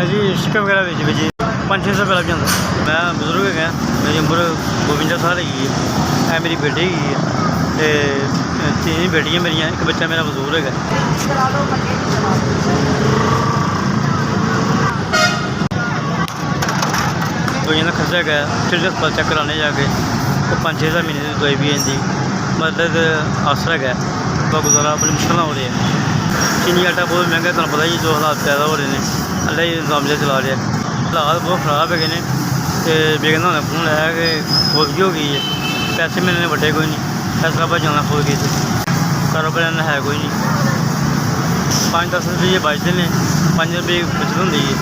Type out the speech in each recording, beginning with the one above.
जी शिक्का वगैरह जी 5-6 साल पहले भी आता। मैं बजुर्ग है, मेरी उम्र 52 साल हैगी है। मेरी बेटी हैगी है, 3 बेटियां मेरियां, एक बच्चा मेरा बजुर्ग है। दवाइयां का खर्चा है, फिर हस्पताल चेक कराने जाके तो 5-6 हज़ार महीने की दवाई भी आती। मदद आसरा है, गुजारा बड़ी मुश्किल हो रही है। चीनी आटा बहुत महंगा, तुम पता ही जो हालात पैदा हो रहे हैं। अल्लाह ही निजाम चला रहा है। हालात बहुत खराब है ने। बेगना ने फोन लाया कि फौजी हो गई है, पैसे मिलने बड़े कोई नहीं, फैसला पर जाना फौज गई, कारोबार है कोई नहीं। 5-10 रुपये बचते हैं, 5 रुपये बचत होंगी है।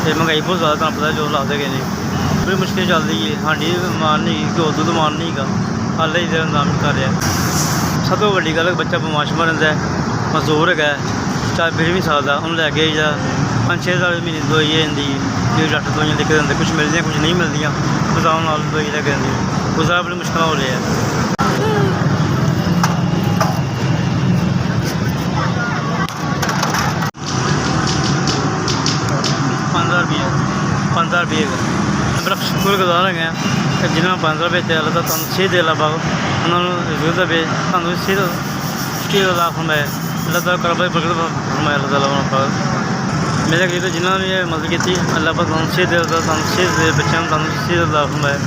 तो महंगाई बहुत ज़्यादा, तुम पता जो हालात है ने, बड़ी मुश्किल चल रही है। हांडी मान नहीं, घ्यो दुद्ध मान नहीं गा, अल्लाह ही निजाम कर रहा है। सब तो बड़ी गल बच्चा बमाश मरता है, मजदूर है, चार फिर भी सकता, उन्हें लैके या 5-6 हज़ार महीने की दवाई आती है। जो डॉक्टर दवाइयाँ लिख देंगे, कुछ मिलती कुछ नहीं मिलती, बजाओ नाल दवाई लैके आती, गुजारा बड़ी मुश्किल हो रही है। 5,000 रुपये बड़ा शुक्रगुजार है कि जिन्होंने 5,000 रुपये दिया, अल्लाह तुम सेहत दे ला पाओ, उन्होंने रिजल्ट दे तुम सेहत लाख फरमाए, अल्लाह तला कारोबार बरकत फरमाए, अल्लाह तला पाओ। मेरे करीब जिन्होंने भी मदद की, अल्लाह पाक तुम सेहत दे, तुम सेहत दे, बच्चों तुम सेहत लाख फरमाए,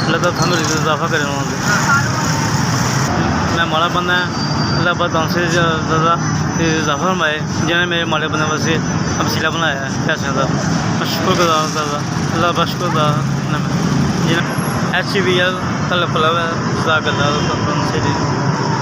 अल्लाह तला थम रिजल्ट इजाफा करे। मैं माड़ा बंदा है, अल्लाह पाक तुम सेहत दा इजाफा फरमाए, जिन्होंने मेरे माड़े बंदे वास्ते वसीला बनाया है पैसों का। मैं शुक्रगुजार अल्लाह का शुक्रगुजार HCBL तलब